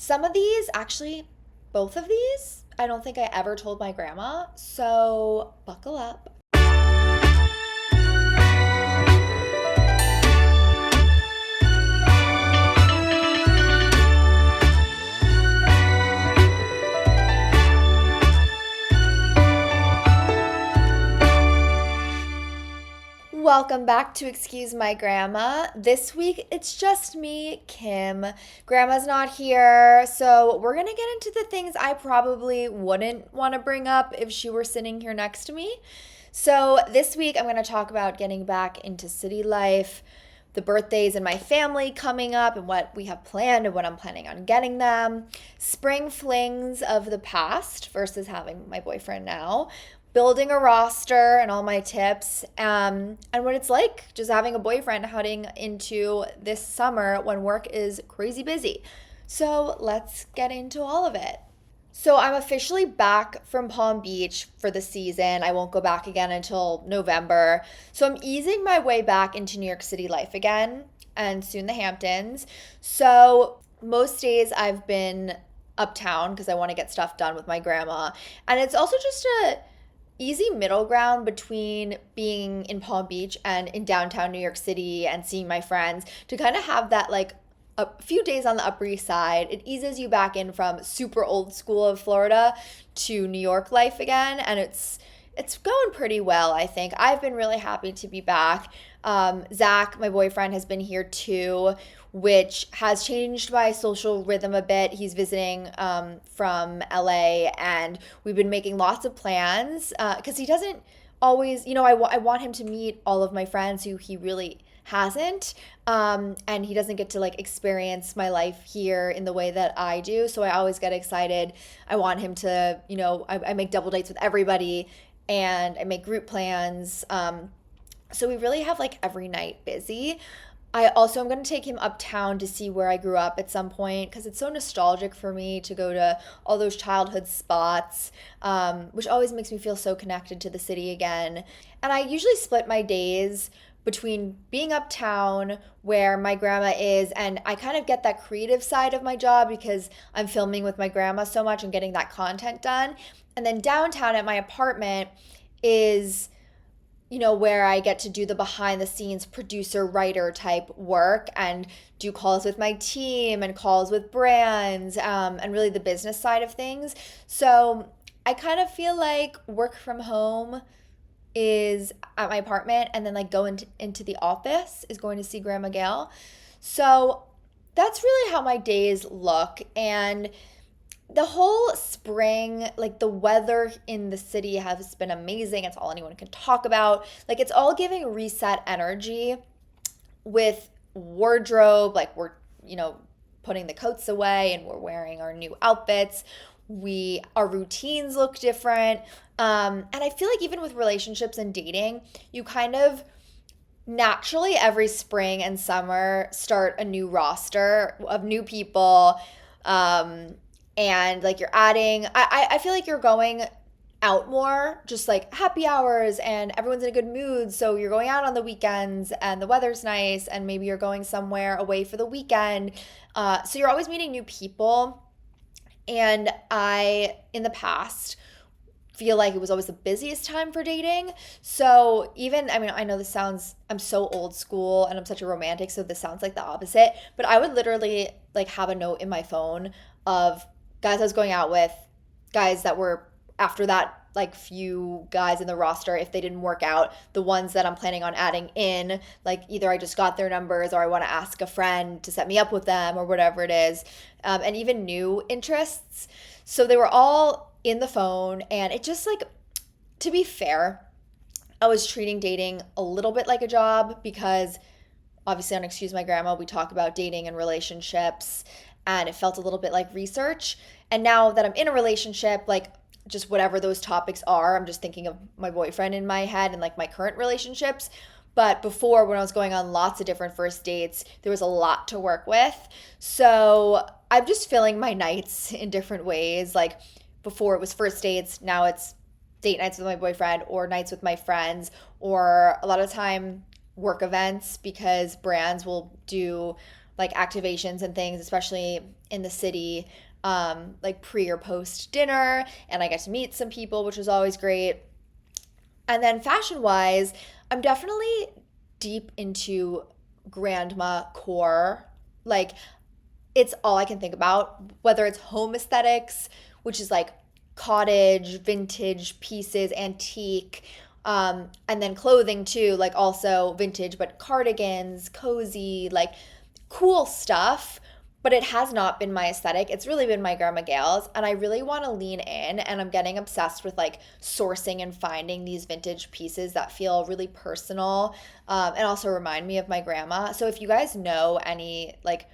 some of these, actually, both of these, I don't think I ever told my grandma. So buckle up. Welcome back to Excuse My Grandma. This week it's just me, Kim. Grandma's not here, so we're gonna get into the things I probably wouldn't want to bring up if she were sitting here next to me. So this week I'm gonna talk about getting back into city life, the birthdays in my family coming up and what we have planned and what I'm planning on getting them, spring flings of the past versus having my boyfriend now, building a roster and all my tips, and what it's like just having a boyfriend heading into this summer when work is crazy busy. So let's get into all of it. So I'm officially back from Palm Beach for the season. I won't go back again until November. So I'm easing my way back into New York City life again and soon the Hamptons. So most days I've been uptown because I want to get stuff done with my grandma. And it's also just a easy middle ground between being in Palm Beach and in downtown New York City and seeing my friends to kind of have that like a few days on the Upper East Side. It eases you back in from super old school of Florida to New York life again, and it's going pretty well, I think. I've been really happy to be back. Zach, my boyfriend, has been here too, which has changed my social rhythm a bit. He's visiting from LA, and we've been making lots of plans because he doesn't always, I want him to meet all of my friends who he really hasn't. And he doesn't get to like experience my life here in the way that I do. So I always get excited. I want him to, I make double dates with everybody and I make group plans. So we really have like every night busy. I also am going to take him uptown to see where I grew up at some point because it's so nostalgic for me to go to all those childhood spots, which always makes me feel so connected to the city again. And I usually split my days between being uptown where my grandma is, and I kind of get that creative side of my job because I'm filming with my grandma so much and getting that content done. And then downtown at my apartment is where I get to do the behind the scenes producer writer type work and do calls with my team and calls with brands, and really the business side of things. So I kind of feel like work from home is at my apartment, and then like going into the office is going to see Grandma Gail. So that's really how my days look. And the whole spring, like the weather in the city has been amazing. It's all anyone can talk about. Like it's all giving reset energy with wardrobe. Like we're, putting the coats away and we're wearing our new outfits. Our routines look different. And I feel like even with relationships and dating, you kind of naturally every spring and summer start a new roster of new people. And like you're adding, I feel like you're going out more, just like happy hours and everyone's in a good mood. So you're going out on the weekends and the weather's nice and maybe you're going somewhere away for the weekend. So you're always meeting new people. And in the past, feel like it was always the busiest time for dating. So I know I'm so old school and I'm such a romantic, so this sounds like the opposite, but I would literally like have a note in my phone of guys I was going out with, guys that were after that, like few guys in the roster, if they didn't work out, the ones that I'm planning on adding in, like either I just got their numbers or I want to ask a friend to set me up with them or whatever it is, and even new interests. So they were all in the phone, and it just like, to be fair, I was treating dating a little bit like a job because obviously on Excuse My Grandma, we talk about dating and relationships, and it felt a little bit like research. And now that I'm in a relationship, like just whatever those topics are, I'm just thinking of my boyfriend in my head and like my current relationships. But before, when I was going on lots of different first dates, there was a lot to work with. So I'm just filling my nights in different ways. Like before it was first dates, now it's date nights with my boyfriend or nights with my friends, or a lot of time work events because brands will do like activations and things, especially in the city, like pre or post dinner, and I get to meet some people, which is always great. And then fashion wise, I'm definitely deep into grandma core. Like it's all I can think about, whether it's home aesthetics, which is like cottage, vintage pieces, antique, and then clothing too, like also vintage, but cardigans, cozy, like cool stuff. But it has not been my aesthetic. It's really been my grandma Gail's, and I really want to lean in. And I'm getting obsessed with like sourcing and finding these vintage pieces that feel really personal, and also remind me of my grandma. So if you guys know any like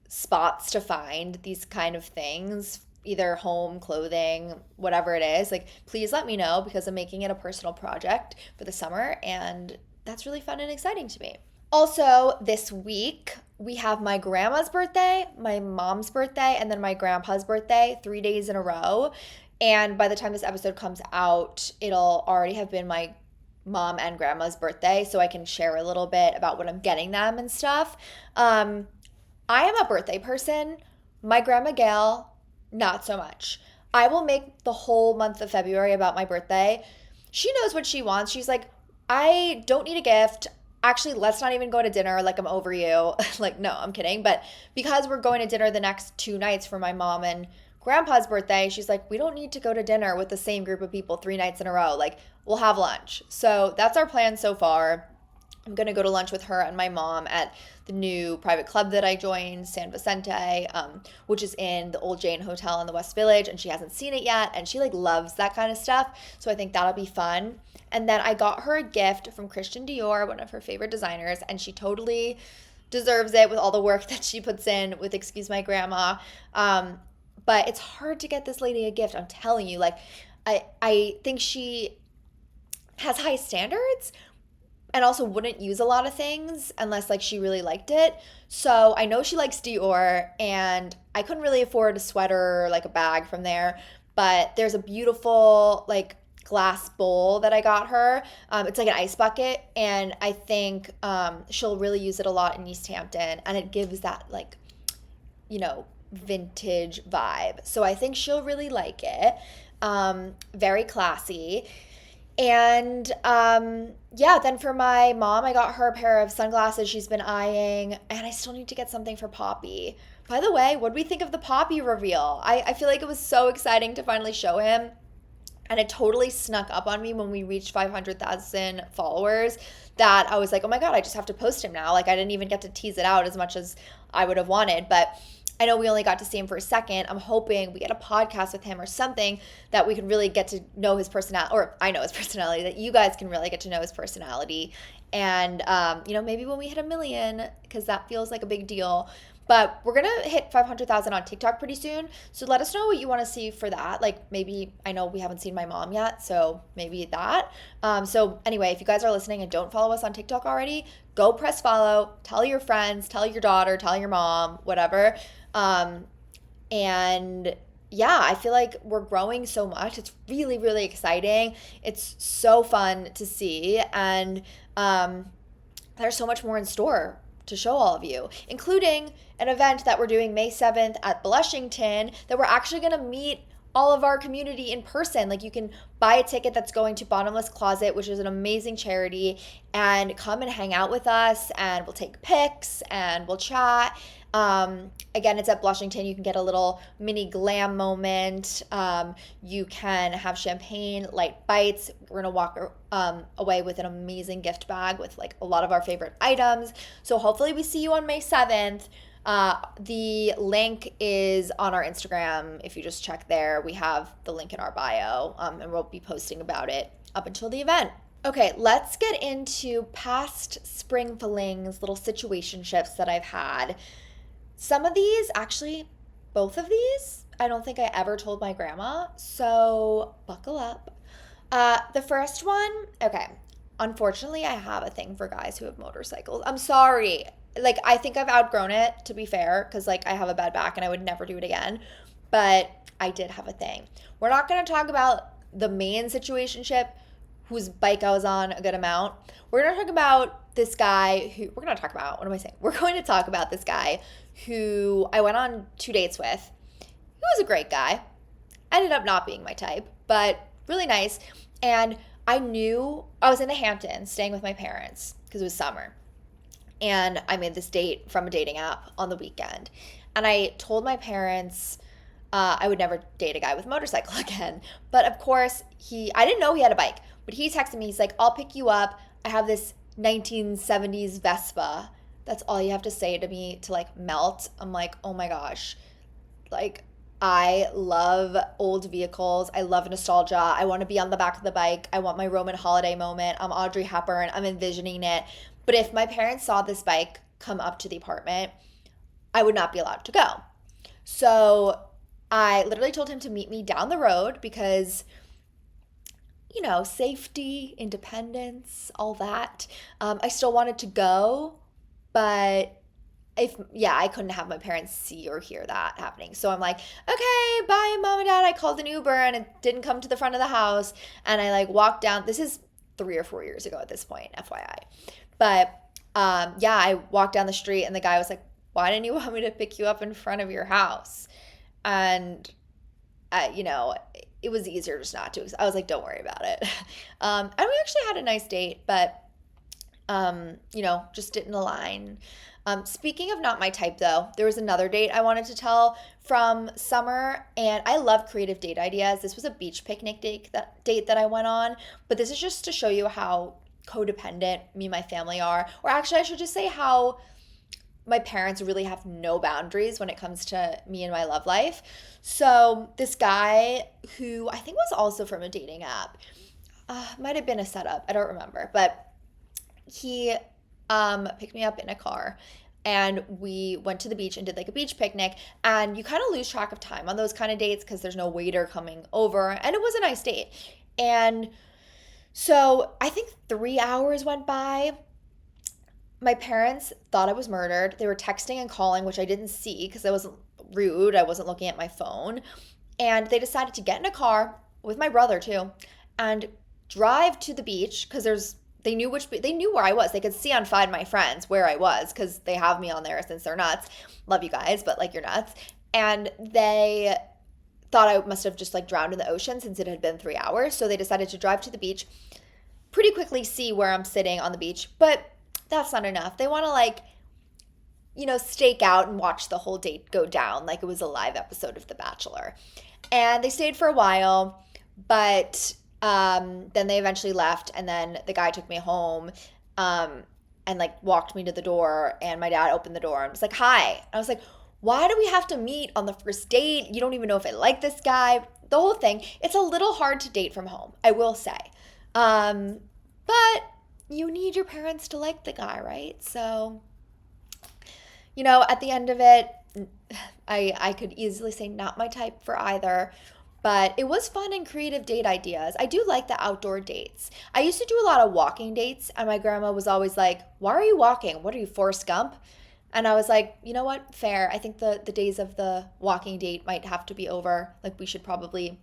spots to find these kind of things, either home, clothing, whatever it is, like please let me know because I'm making it a personal project for the summer and that's really fun and exciting to me. Also, this week we have my grandma's birthday, my mom's birthday, and then my grandpa's birthday, 3 days in a row. And by the time this episode comes out, it'll already have been my mom and grandma's birthday, so I can share a little bit about what I'm getting them and stuff. I am a birthday person. My grandma Gail, not so much. I will make the whole month of February about my birthday. She knows what she wants. She's like, I don't need a gift. Actually, let's not even go to dinner. Like, I'm over you. Like, no, I'm kidding. But because we're going to dinner the next 2 nights for my mom and grandpa's birthday, she's like, we don't need to go to dinner with the same group of people 3 nights in a row. Like, we'll have lunch. So that's our plan so far. I'm going to go to lunch with her and my mom at the new private club that I joined, San Vicente, which is in the Old Jane Hotel in the West Village, and she hasn't seen it yet, and she like loves that kind of stuff, so I think that'll be fun. And then I got her a gift from Christian Dior, one of her favorite designers, and she totally deserves it with all the work that she puts in with Excuse My Grandma. But it's hard to get this lady a gift, I'm telling you. Like, I think she has high standards, and also wouldn't use a lot of things unless like she really liked it. So I know she likes Dior and I couldn't really afford a sweater or like a bag from there, but there's a beautiful like glass bowl that I got her. It's like an ice bucket and I think she'll really use it a lot in East Hampton and it gives that like, vintage vibe. So I think she'll really like it. Very classy. And yeah, then for my mom, I got her a pair of sunglasses she's been eyeing, and I still need to get something for Poppy. By the way, what do we think of the Poppy reveal? I feel like it was so exciting to finally show him, and it totally snuck up on me when we reached 500,000 followers that I was like, oh my God, I just have to post him now. Like, I didn't even get to tease it out as much as I would have wanted, but I know we only got to see him for a second. I'm hoping we get a podcast with him or something that we can really get to know his personality, or I know his personality, that you guys can really get to know his personality. And, maybe when we hit 1 million, because that feels like a big deal. But we're going to hit 500,000 on TikTok pretty soon. So let us know what you want to see for that. Like maybe, I know we haven't seen my mom yet, so maybe that. So anyway, if you guys are listening and don't follow us on TikTok already, go press follow, tell your friends, tell your daughter, tell your mom, whatever. And yeah, I feel like we're growing so much. It's really, really exciting. It's so fun to see. And there's so much more in store to show all of you, including an event that we're doing May 7th at Blushington that we're actually going to meet all of our community in person. Like you can buy a ticket that's going to Bottomless Closet, which is an amazing charity, and come and hang out with us and we'll take pics and we'll chat. Again, it's at Blushington. You can get a little mini glam moment. You can have champagne, light bites. We're gonna walk away with an amazing gift bag with like a lot of our favorite items. So hopefully we see you on May 7th. The link is on our Instagram. If you just check there, we have the link in our bio, and we'll be posting about it up until the event. Okay, let's get into past spring flings, little situationships that I've had. Some of these, actually, both of these, I don't think I ever told my grandma, so buckle up. The first one, okay, unfortunately, I have a thing for guys who have motorcycles. I'm sorry. Like, I think I've outgrown it, to be fair, because, like, I have a bad back and I would never do it again, but I did have a thing. We're not going to talk about the main situationship. whose bike I was on a good amount. We're going to talk about this guy who, we're going to talk about, what am I saying? We're going to talk about this guy who I went on 2 dates with. He was a great guy. Ended up not being my type, but really nice. And I knew I was in the Hamptons staying with my parents because it was summer. And I made this date from a dating app on the weekend. And I told my parents I would never date a guy with a motorcycle again. But of course, I didn't know he had a bike, but he texted me. He's like, I'll pick you up. I have this 1970s Vespa. That's all you have to say to me to like melt. I'm like, oh my gosh. Like, I love old vehicles. I love nostalgia. I want to be on the back of the bike. I want my Roman holiday moment. I'm Audrey Hepburn. I'm envisioning it. But if my parents saw this bike come up to the apartment, I would not be allowed to go. So I literally told him to meet me down the road because, safety, independence, all that. I still wanted to go, but I couldn't have my parents see or hear that happening. So I'm like, okay, bye, mom and dad. I called an Uber and it didn't come to the front of the house. And I like walked down. This is 3 or 4 years ago at this point, FYI. But I walked down the street and the guy was like, why didn't you want me to pick you up in front of your house? And, it was easier just not to. I was like, don't worry about it. And we actually had a nice date, but, just didn't align. Speaking of not my type though, there was another date I wanted to tell from summer, and I love creative date ideas. This was a beach picnic date that I went on, but this is just to show you how codependent me and my family are, or actually I should just say how my parents really have no boundaries when it comes to me and my love life. So this guy who I think was also from a dating app, might have been a setup, I don't remember, but he picked me up in a car and we went to the beach and did like a beach picnic, and you kind of lose track of time on those kind of dates because there's no waiter coming over, and it was a nice date. And so I think 3 hours went by. My parents thought I was murdered. They were texting and calling, which I didn't see because I wasn't rude. I wasn't looking at my phone. And they decided to get in a car with my brother too and drive to the beach because they knew where I was. They could see on Find My Friends where I was because they have me on there since they're nuts. Love you guys, but like you're nuts. And they thought I must have just like drowned in the ocean since it had been 3 hours. So they decided to drive to the beach, pretty quickly see where I'm sitting on the beach. But that's not enough. They want to like, stake out and watch the whole date go down like it was a live episode of The Bachelor. And they stayed for a while, but then they eventually left, and then the guy took me home and like walked me to the door, and my dad opened the door and was like, hi. I was like, why do we have to meet on the first date? You don't even know if I like this guy. The whole thing. It's a little hard to date from home, I will say. But you need your parents to like the guy, right? So, at the end of it, I could easily say not my type for either. But it was fun and creative date ideas. I do like the outdoor dates. I used to do a lot of walking dates, and my grandma was always like, why are you walking? What are you, Forrest Gump? And I was like, you know what? Fair. I think the days of the walking date might have to be over. Like, we should probably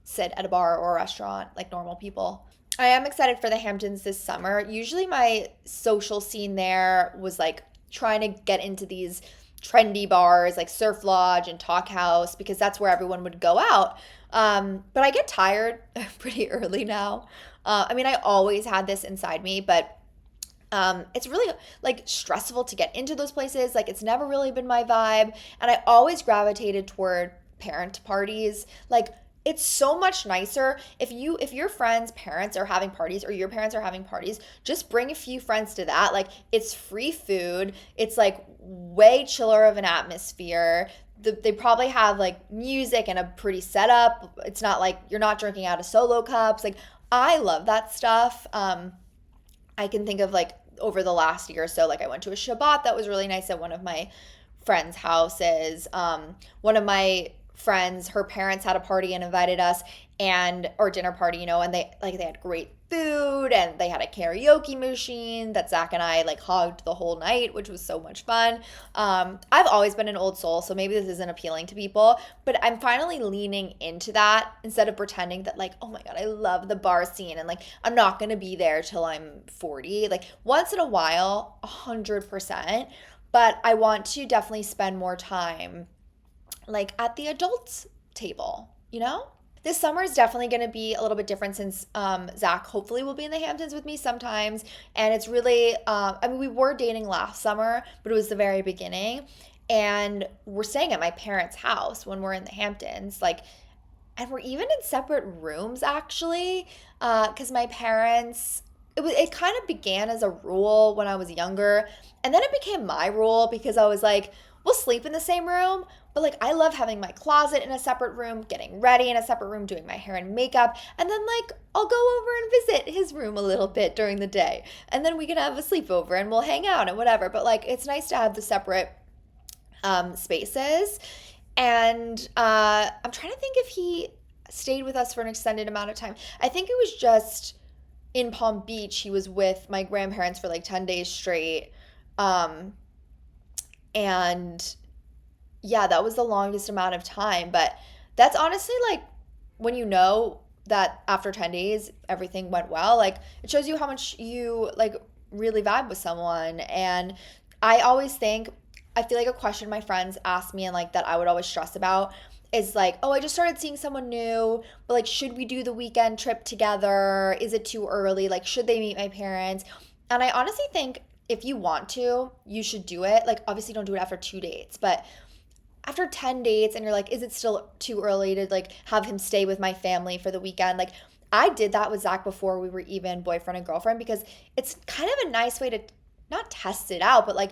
sit at a bar or a restaurant like normal people. I am excited for the Hamptons this summer. Usually my social scene there was like trying to get into these trendy bars like Surf Lodge and Talk House because that's where everyone would go out. But I get tired pretty early now. I always had this inside me, but it's really like stressful to get into those places. Like, it's never really been my vibe. And I always gravitated toward parent parties. Like, it's so much nicer if your friends' parents are having parties or your parents are having parties, just bring a few friends to that. Like, it's free food. It's like way chiller of an atmosphere. They probably have like music and a pretty setup. It's not like you're not drinking out of solo cups. Like, I love that stuff. I can think of like over the last year or so, like I went to a Shabbat that was really nice at one of my friends' houses. One of my friends, her parents had a party and invited us, and or dinner party, and they had great food, and they had a karaoke machine that Zach and I like hogged the whole night, which was so much fun. I've always been an old soul, so maybe this isn't appealing to people, but I'm finally leaning into that instead of pretending that like, oh my God, I love the bar scene and like I'm not gonna be there till I'm 40. Like once in a while, 100%, but I want to definitely spend more time like at the adults table. This summer is definitely going to be a little bit different since Zach hopefully will be in the Hamptons with me sometimes. And it's really, we were dating last summer, but it was the very beginning. And we're staying at my parents' house when we're in the Hamptons. And we're even in separate rooms actually, because my parents, it kind of began as a rule when I was younger. And then it became my rule because I was like, we'll sleep in the same room, but like I love having my closet in a separate room, getting ready in a separate room, doing my hair and makeup, and then like I'll go over and visit his room a little bit during the day. And then we can have a sleepover and we'll hang out and whatever. But like it's nice to have the separate spaces. And I'm trying to think if he stayed with us for an extended amount of time. I think it was just in Palm Beach. He was with my grandparents for like 10 days straight. And yeah, that was the longest amount of time. But that's honestly like when you know that after 10 days, everything went well, like it shows you how much you like really vibe with someone. And I always think, I feel like a question my friends ask me and like that I would always stress about is like, oh, I just started seeing someone new, but like, should we do the weekend trip together? Is it too early? Like, should they meet my parents? And I honestly think if you want to, you should do it. Like, obviously don't do it after 2 dates, but after 10 dates and you're like, is it still too early to like have him stay with my family for the weekend? Like I did that with Zach before we were even boyfriend and girlfriend because it's kind of a nice way to not test it out, but like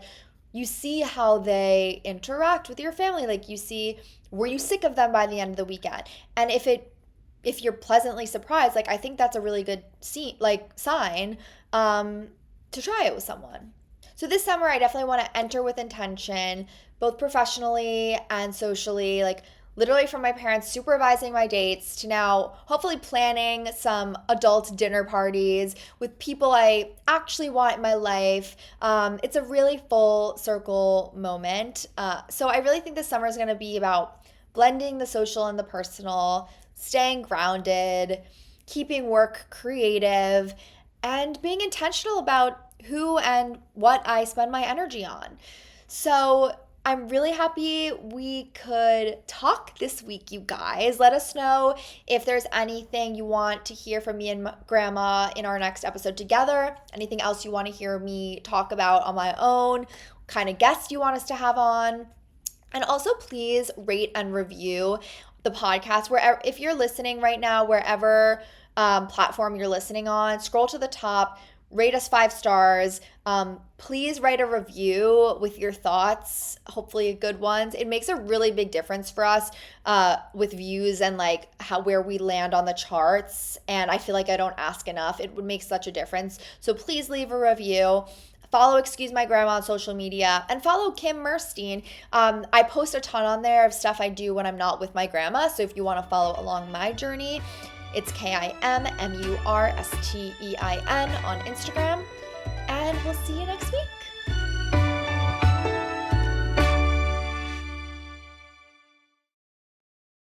you see how they interact with your family. Like you see, were you sick of them by the end of the weekend? And if you're pleasantly surprised, like I think that's a really good sign to try it with someone. So this summer, I definitely want to enter with intention, both professionally and socially, like literally from my parents supervising my dates to now hopefully planning some adult dinner parties with people I actually want in my life. It's a really full circle moment. So I really think this summer is going to be about blending the social and the personal, staying grounded, keeping work creative, and being intentional about who and what I spend my energy on. So I'm really happy we could talk this week, you guys. Let us know if there's anything you want to hear from me and Grandma in our next episode together. Anything else you want to hear me talk about on my own, kind of guests you want us to have on. And also please rate and review the podcast wherever, if you're listening right now, wherever platform you're listening on, scroll to the top, rate us 5 stars. Please write a review with your thoughts, hopefully good ones. It makes a really big difference for us with views and like where we land on the charts. And I feel like I don't ask enough. It would make such a difference. So please leave a review. Follow Excuse My Grandma on social media and follow Kim Merstein. I post a ton on there of stuff I do when I'm not with my grandma. So if you want to follow along my journey, it's KIMMURSTEIN on Instagram. And we'll see you next week.